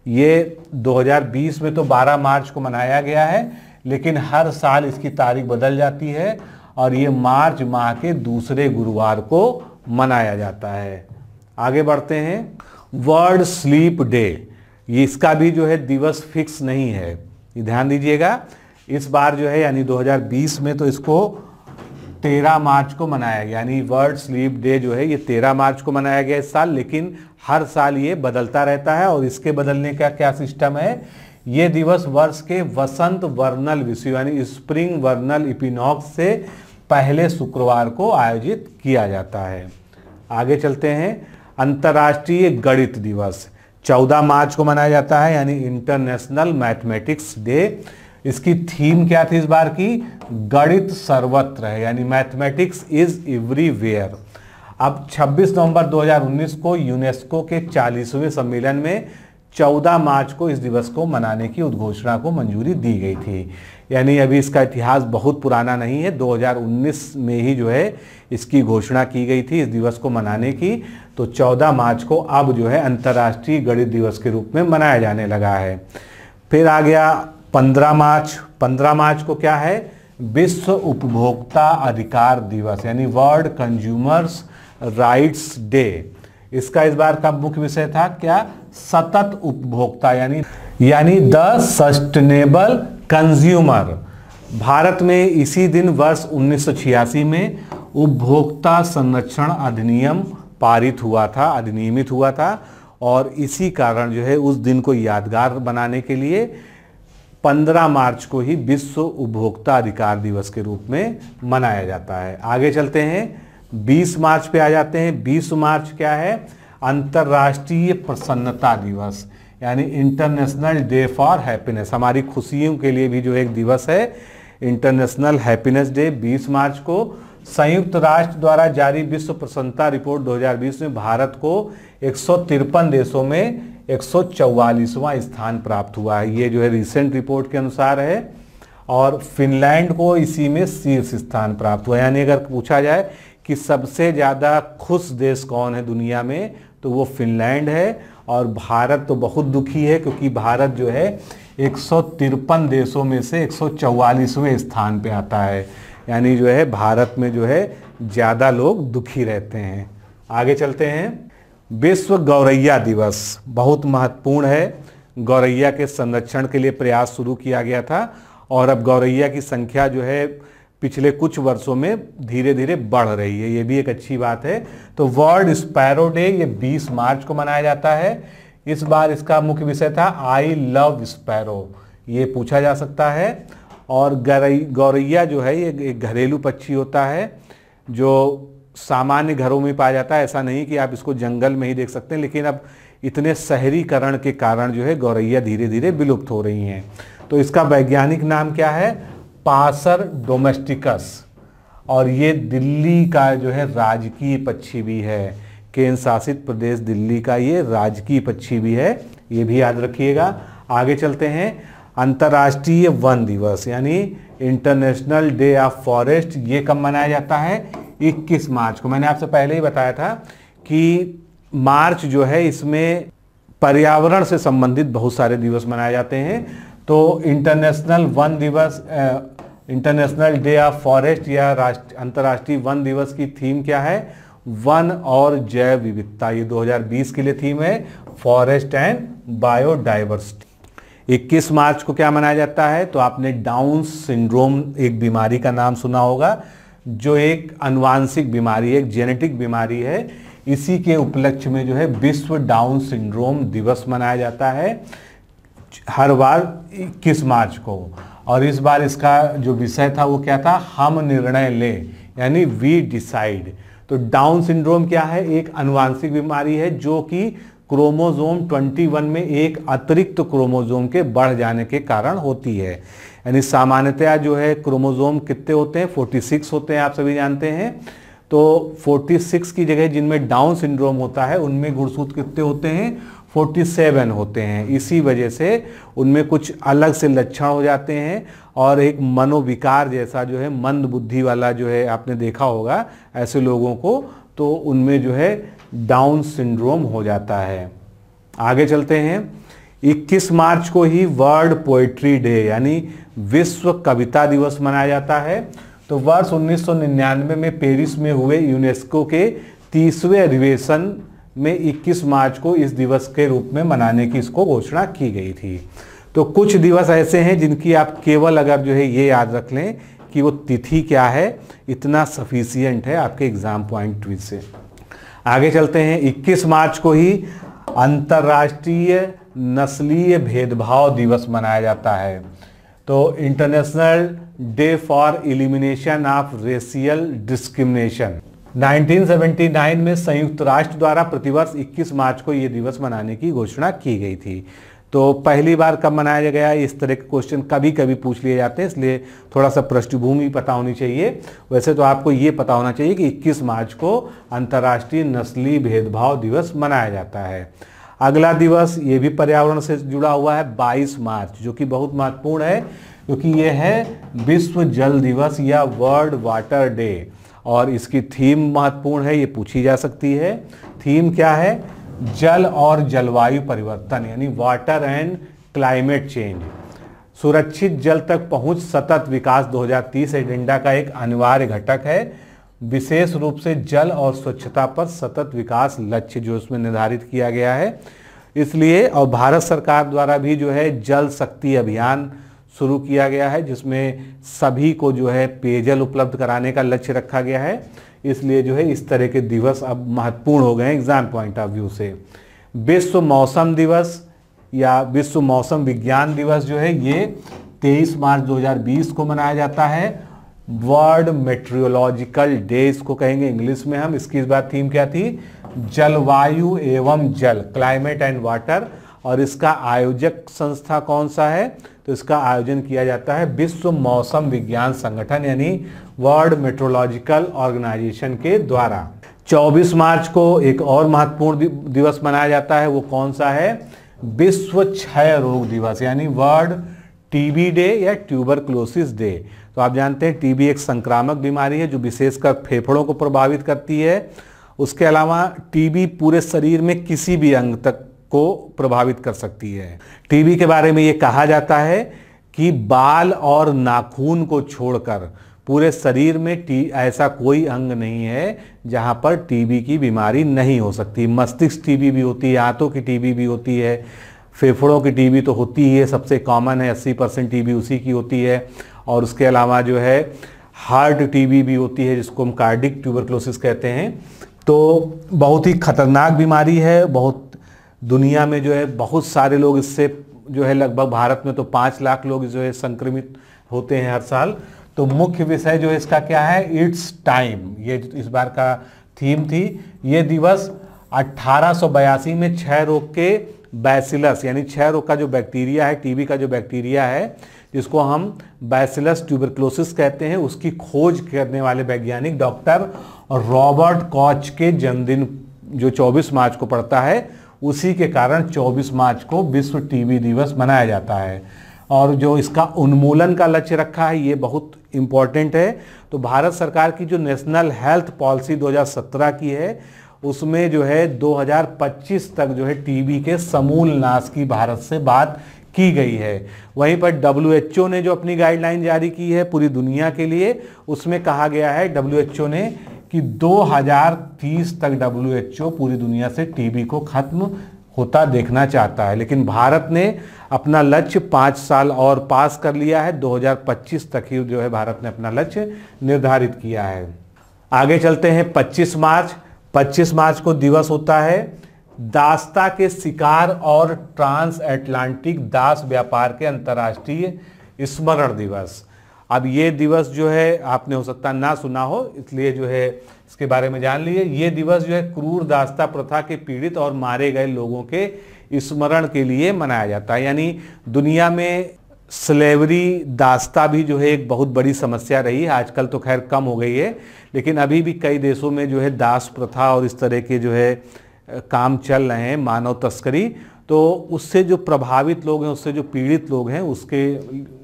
ये 2020 में तो 12 मार्च को मनाया गया है, लेकिन हर साल इसकी तारीख बदल जाती है और ये मार्च माह के दूसरे गुरुवार को मनाया जाता है। आगे बढ़ते हैं, वर्ल्ड स्लीप डे, ये इसका भी जो है दिवस फिक्स नहीं है, ये ध्यान दीजिएगा। इस बार जो है यानी 2020 में तो इसको 13 मार्च को मनाया गया, यानी वर्ल्ड स्लीप डे जो है ये 13 मार्च को मनाया गया इस साल, लेकिन हर साल ये बदलता रहता है। और इसके बदलने का क्या सिस्टम है, ये दिवस वर्ष के वसंत वर्नल विषुव यानी स्प्रिंग वर्नल इक्विनॉक्स से पहले शुक्रवार को आयोजित किया जाता है। आगे चलते हैं, अंतर्राष्ट्रीय गणित दिवस 14 मार्च को मनाया जाता है, यानी इंटरनेशनल मैथमेटिक्स डे। इसकी थीम क्या थी इस बार की, गणित सर्वत्र है, यानी मैथमेटिक्स इज एवरीवेयर। अब 26 नवंबर 2019 को यूनेस्को के 40वें सम्मेलन में 14 मार्च को इस दिवस को मनाने की उद्घोषणा को मंजूरी दी गई थी। यानी अभी इसका इतिहास बहुत पुराना नहीं है, 2019 में ही जो है इसकी घोषणा की गई थी इस दिवस को मनाने की। तो 14 मार्च को अब जो है अंतर्राष्ट्रीय गणित दिवस के रूप में मनाया जाने लगा है। फिर आ गया 15 मार्च। 15 मार्च को क्या है, विश्व उपभोक्ता अधिकार दिवस यानी वर्ल्ड कंज्यूमर्स राइट्स डे। इसका इस बार का मुख्य विषय था क्या, सतत उपभोक्ता यानी द सस्टेनेबल कंज्यूमर। भारत में इसी दिन वर्ष 1986 में उपभोक्ता संरक्षण अधिनियम पारित हुआ था, अधिनियमित हुआ था, और इसी कारण जो है उस दिन को यादगार बनाने के लिए 15 मार्च को ही विश्व उपभोक्ता अधिकार दिवस के रूप में मनाया जाता है। आगे चलते हैं, 20 मार्च पे आ जाते हैं। 20 मार्च क्या है, अंतर्राष्ट्रीय प्रसन्नता दिवस यानी इंटरनेशनल डे फॉर हैप्पीनेस। हमारी खुशियों के लिए भी जो एक दिवस है इंटरनेशनल हैप्पीनेस डे 20 मार्च को। संयुक्त राष्ट्र द्वारा जारी विश्व प्रसन्नता रिपोर्ट 2020 में भारत को 153 देशों में 144वां स्थान प्राप्त हुआ है। ये जो है रिसेंट रिपोर्ट के अनुसार है, और फिनलैंड को इसी में शीर्ष स्थान प्राप्त हुआ। यानी अगर पूछा जाए कि सबसे ज़्यादा खुश देश कौन है दुनिया में, तो वो फिनलैंड है। और भारत तो बहुत दुखी है क्योंकि भारत जो है 153 देशों में से 144वें स्थान पे आता है। यानी जो है भारत में जो है ज़्यादा लोग दुखी रहते हैं। आगे चलते हैं, विश्व गौरैया दिवस बहुत महत्वपूर्ण है। गौरैया के संरक्षण के लिए प्रयास शुरू किया गया था, और अब गौरैया की संख्या जो है पिछले कुछ वर्षों में धीरे धीरे बढ़ रही है, ये भी एक अच्छी बात है। तो वर्ल्ड स्पैरो डे ये 20 मार्च को मनाया जाता है। इस बार इसका मुख्य विषय था आई लव स्पैरो, ये पूछा जा सकता है। और गौरैया जो है ये एक घरेलू पक्षी होता है जो सामान्य घरों में पाया जाता है। ऐसा नहीं कि आप इसको जंगल में ही देख सकते हैं, लेकिन अब इतने शहरीकरण के कारण जो है गौरैया धीरे धीरे विलुप्त हो रही हैं। तो इसका वैज्ञानिक नाम क्या है? Passer domesticus. और ये दिल्ली का जो है राजकीय पक्षी भी है, केंद्र शासित प्रदेश दिल्ली का ये राजकीय पक्षी भी है, ये भी याद रखिएगा। आगे चलते हैं। अंतर्राष्ट्रीय वन दिवस यानी इंटरनेशनल डे ऑफ फॉरेस्ट, ये कब मनाया जाता है? 21 मार्च को। मैंने आपसे पहले ही बताया था कि मार्च जो है इसमें पर्यावरण से संबंधित बहुत सारे दिवस मनाए जाते हैं। तो इंटरनेशनल वन दिवस, इंटरनेशनल डे ऑफ फॉरेस्ट या अंतर्राष्ट्रीय वन दिवस की थीम क्या है? वन और जैव विविधता। ये 2020 के लिए थीम है, फॉरेस्ट एंड बायोडाइवर्सिटी। 21 मार्च को क्या मनाया जाता है? तो आपने डाउन सिंड्रोम एक बीमारी का नाम सुना होगा, जो एक आनुवांशिक बीमारी है, एक जेनेटिक बीमारी है। इसी के उपलक्ष्य में जो है विश्व डाउन सिंड्रोम दिवस मनाया जाता है हर बार 21 मार्च को। और इस बार इसका जो विषय था वो क्या था? हम निर्णय लें, यानी वी डिसाइड। तो डाउन सिंड्रोम क्या है? एक आनुवांशिक बीमारी है जो कि क्रोमोसोम 21 में एक अतिरिक्त क्रोमोसोम के बढ़ जाने के कारण होती है। यानी सामान्यतया जो है क्रोमोसोम कितने होते हैं? 46 होते हैं, आप सभी जानते हैं। तो 46 की जगह जिनमें डाउन सिंड्रोम होता है उनमें गुणसूत्र कितने होते हैं? 47 होते हैं। इसी वजह से उनमें कुछ अलग से लक्षण हो जाते हैं और एक मनोविकार जैसा जो है मंद बुद्धि वाला जो है आपने देखा होगा ऐसे लोगों को, तो उनमें जो है डाउन सिंड्रोम हो जाता है। आगे चलते हैं। 21 मार्च को ही वर्ल्ड पोएट्री डे यानी विश्व कविता दिवस मनाया जाता है। तो वर्ष 1999 में पेरिस में हुए यूनेस्को के 30वें अधिवेशन में 21 मार्च को इस दिवस के रूप में मनाने की इसको घोषणा की गई थी। तो कुछ दिवस ऐसे हैं जिनकी आप केवल अगर जो है ये याद रख लें कि वो तिथि क्या है, इतना सफिशियंट है आपके एग्जाम पॉइंट व्यू से। आगे चलते हैं। 21 मार्च को ही अंतर्राष्ट्रीय नस्लीय भेदभाव दिवस मनाया जाता है। तो international day for elimination of racial discrimination 1979 में संयुक्त राष्ट्र द्वारा प्रतिवर्ष 21 मार्च को ये दिवस मनाने की घोषणा की गई थी। तो पहली बार कब मनाया गया? इस तरह के क्वेश्चन कभी कभी पूछ लिए जाते हैं, इसलिए थोड़ा सा पृष्ठभूमि पता होनी चाहिए। वैसे तो आपको ये पता होना चाहिए कि 21 मार्च को अंतर्राष्ट्रीय नस्लीय भेदभाव दिवस मनाया जाता है। अगला दिवस ये भी पर्यावरण से जुड़ा हुआ है, 22 मार्च, जो कि बहुत महत्वपूर्ण है क्योंकि ये है विश्व जल दिवस या वर्ल्ड वाटर डे। और इसकी थीम महत्वपूर्ण है, ये पूछी जा सकती है। थीम क्या है? जल और जलवायु परिवर्तन यानी वाटर एंड क्लाइमेट चेंज। सुरक्षित जल तक पहुंच सतत विकास 2030 एजेंडा का एक अनिवार्य घटक है। विशेष रूप से जल और स्वच्छता पर सतत विकास लक्ष्य जो उसमें निर्धारित किया गया है, इसलिए और भारत सरकार द्वारा भी जो है जल शक्ति अभियान शुरू किया गया है, जिसमें सभी को जो है पेयजल उपलब्ध कराने का लक्ष्य रखा गया है। इसलिए जो है इस तरह के दिवस अब महत्वपूर्ण हो गए हैं एग्जाम पॉइंट ऑफ व्यू से। विश्व मौसम दिवस या विश्व मौसम विज्ञान दिवस जो है ये 23 मार्च 2020 को मनाया जाता है। वर्ल्ड मेट्रियोलॉजिकल डे इसको कहेंगे इंग्लिश में हम। इसकी इस बार थीम क्या थी? जलवायु एवं जल, क्लाइमेट एंड वाटर। और इसका आयोजक संस्था कौन सा है? तो इसका आयोजन किया जाता है विश्व मौसम विज्ञान संगठन यानी वर्ल्ड मेट्रोलॉजिकल ऑर्गेनाइजेशन के द्वारा। 24 मार्च को एक और महत्वपूर्ण दिवस मनाया जाता है, वो कौन सा है? विश्व क्षय रोग दिवस यानी वर्ल्ड टीबी डे या ट्यूबरक्लोसिस डे। तो आप जानते हैं टीबी एक संक्रामक बीमारी है जो विशेषकर फेफड़ों को प्रभावित करती है। उसके अलावा टीबी पूरे शरीर में किसी भी अंग तक को प्रभावित कर सकती है। टीबी के बारे में ये कहा जाता है कि बाल और नाखून को छोड़कर पूरे शरीर में ऐसा कोई अंग नहीं है जहां पर टीबी की बीमारी नहीं हो सकती। मस्तिष्क टीबी भी होती है, हाथों की टीबी भी होती है, फेफड़ों की टीबी तो होती ही है, सबसे कॉमन है, 80% टीबी उसी की होती है। और उसके अलावा जो है हार्ट टीबी भी होती है जिसको हम कार्डिक ट्यूबरक्लोसिस कहते हैं। तो बहुत ही खतरनाक बीमारी है। बहुत दुनिया में जो है बहुत सारे लोग इससे जो है लगभग भारत में तो 5 लाख लोग जो है संक्रमित होते हैं हर साल। तो मुख्य विषय जो इसका क्या है, इट्स टाइम, ये इस बार का थीम थी। ये दिवस 1882 में क्षय रोग के बैसिलस, यानी क्षय रोग का जो बैक्टीरिया है, टीबी का जो बैक्टीरिया है, जिसको हम बैसिलस ट्यूबरक्लोसिस कहते हैं, उसकी खोज करने वाले वैज्ञानिक डॉक्टर रॉबर्ट कॉच के जन्मदिन जो 24 मार्च को पड़ता है, उसी के कारण 24 मार्च को विश्व टीबी दिवस मनाया जाता है। और जो इसका उन्मूलन का लक्ष्य रखा है, ये बहुत इम्पॉर्टेंट है। तो भारत सरकार की जो नेशनल हेल्थ पॉलिसी 2017 की है, उसमें जो है 2025 तक जो है टीबी के समूल नाश की भारत से बात की गई है। वहीं पर WHO ने जो अपनी गाइडलाइन जारी की है पूरी दुनिया के लिए, उसमें कहा गया है WHO ने कि 2030 तक WHO पूरी दुनिया से टीबी को खत्म होता देखना चाहता है। लेकिन भारत ने अपना लक्ष्य 5 साल और पास कर लिया है, 2025 तक ही जो है भारत ने अपना लक्ष्य निर्धारित किया है। आगे चलते हैं 25 मार्च। 25 मार्च को दिवस होता है दासता के शिकार और ट्रांस अटलांटिक दास व्यापार के अंतर्राष्ट्रीय स्मरण दिवस। अब ये दिवस जो है आपने हो सकता ना सुना हो, इसलिए जो है इसके बारे में जान लीजिए। ये दिवस जो है क्रूर दासता प्रथा के पीड़ित और मारे गए लोगों के स्मरण के लिए मनाया जाता है। यानी दुनिया में स्लेवरी, दासता भी जो है एक बहुत बड़ी समस्या रही है। आजकल तो खैर कम हो गई है, लेकिन अभी भी कई देशों में जो है दास प्रथा और इस तरह के जो है काम चल रहे हैं, मानव तस्करी। तो उससे जो प्रभावित लोग हैं, उससे जो पीड़ित लोग हैं, उसके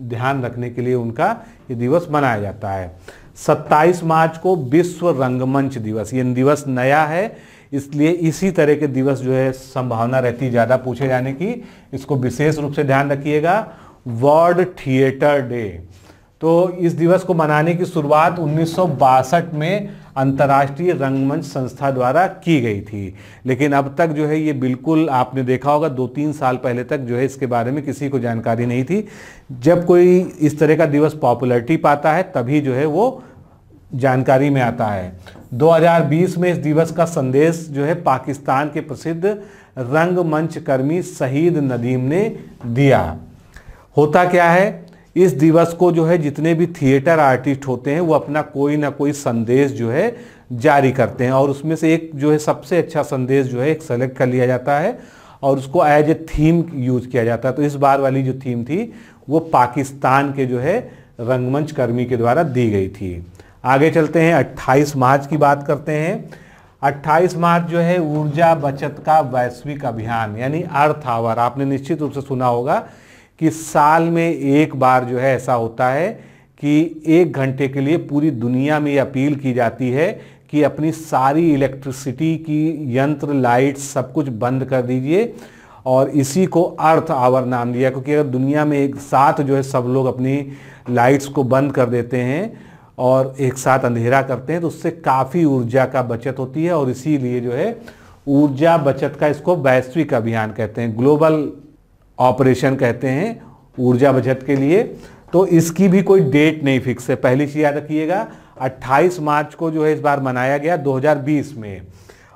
ध्यान रखने के लिए उनका ये दिवस मनाया जाता है। 27 मार्च को विश्व रंगमंच दिवस। ये दिवस नया है, इसलिए इसी तरह के दिवस जो है संभावना रहती है ज़्यादा पूछे जाने की। इसको विशेष रूप से ध्यान रखिएगा। वर्ल्ड थिएटर डे, तो इस दिवस को मनाने की शुरुआत 1962 में अंतर्राष्ट्रीय रंगमंच संस्था द्वारा की गई थी। लेकिन अब तक जो है ये बिल्कुल, आपने देखा होगा 2-3 साल पहले तक जो है इसके बारे में किसी को जानकारी नहीं थी। जब कोई इस तरह का दिवस पॉपुलैरिटी पाता है तभी जो है वो जानकारी में आता है। 2020 में इस दिवस का संदेश जो है पाकिस्तान के प्रसिद्ध रंगमंच कर्मी शहीद नदीम ने दिया। होता क्या है, इस दिवस को जो है जितने भी थिएटर आर्टिस्ट होते हैं वो अपना कोई ना कोई संदेश जो है जारी करते हैं, और उसमें से एक जो है सबसे अच्छा संदेश जो है एक सेलेक्ट कर लिया जाता है और उसको एज ए थीम यूज किया जाता है। तो इस बार वाली जो थीम थी वो पाकिस्तान के जो है रंगमंच कर्मी के द्वारा दी गई थी। आगे चलते हैं, 28 मार्च की बात करते हैं। 28 मार्च जो है ऊर्जा बचत का वैश्विक अभियान, यानी अर्थ आवर। आपने निश्चित रूप से सुना होगा कि साल में एक बार जो है ऐसा होता है कि 1 घंटे के लिए पूरी दुनिया में ये अपील की जाती है कि अपनी सारी इलेक्ट्रिसिटी की यंत्र, लाइट सब कुछ बंद कर दीजिए, और इसी को अर्थ आवर नाम दिया। क्योंकि अगर दुनिया में एक साथ जो है सब लोग अपनी लाइट्स को बंद कर देते हैं और एक साथ अंधेरा करते हैं तो उससे काफ़ी ऊर्जा का बचत होती है, और इसीलिए जो है ऊर्जा बचत का इसको वैश्विक अभियान कहते हैं, ग्लोबल ऑपरेशन कहते हैं ऊर्जा बचत के लिए। तो इसकी भी कोई डेट नहीं फिक्स है, पहली चीज याद रखिएगा। 28 मार्च को जो है इस बार मनाया गया 2020 में।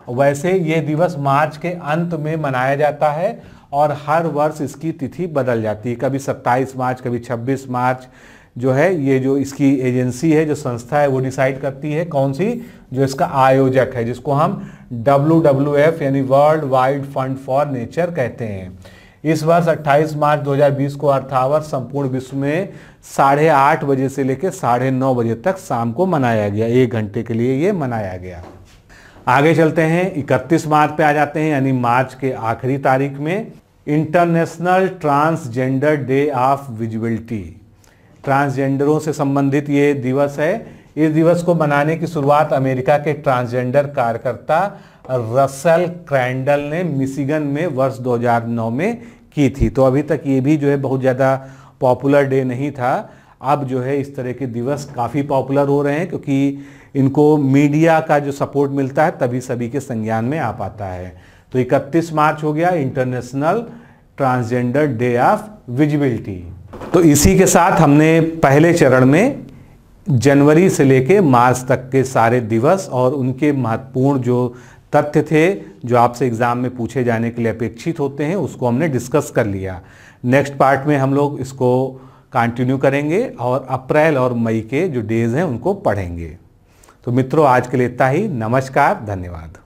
वैसे ये दिवस मार्च के अंत में मनाया जाता है और हर वर्ष इसकी तिथि बदल जाती है, कभी 27 मार्च, कभी 26 मार्च जो है। ये जो इसकी एजेंसी है, जो संस्था है, वो डिसाइड करती है कौन सी, जो इसका आयोजक है, जिसको हम WWF यानी world wide fund for nature कहते हैं। इस वर्ष 28 मार्च 2020 को अर्थ आवर संपूर्ण विश्व में 8:30 बजे से लेकर 9:30 बजे तक शाम को मनाया गया। 1 घंटे के लिए ये मनाया गया। आगे चलते हैं, 31 मार्च पे आ जाते हैं, यानी मार्च के आखिरी तारीख में international transgender day of visibility. ट्रांसजेंडरों से संबंधित ये दिवस है। इस दिवस को मनाने की शुरुआत अमेरिका के ट्रांसजेंडर कार्यकर्ता रसेल क्रैंडल ने मिशिगन में वर्ष 2009 में की थी। तो अभी तक ये भी जो है बहुत ज़्यादा पॉपुलर डे नहीं था। अब जो है इस तरह के दिवस काफ़ी पॉपुलर हो रहे हैं, क्योंकि इनको मीडिया का जो सपोर्ट मिलता है तभी सभी के संज्ञान में आ पाता है। तो 31 मार्च हो गया international transgender day of visibility. तो इसी के साथ हमने पहले चरण में जनवरी से लेके मार्च तक के सारे दिवस और उनके महत्वपूर्ण जो तथ्य थे जो आपसे एग्जाम में पूछे जाने के लिए अपेक्षित होते हैं उसको हमने डिस्कस कर लिया। नेक्स्ट पार्ट में हम लोग इसको कंटिन्यू करेंगे और अप्रैल और मई के जो डेज हैं उनको पढ़ेंगे। तो मित्रों, आज के लिए इतना ही। नमस्कार, धन्यवाद।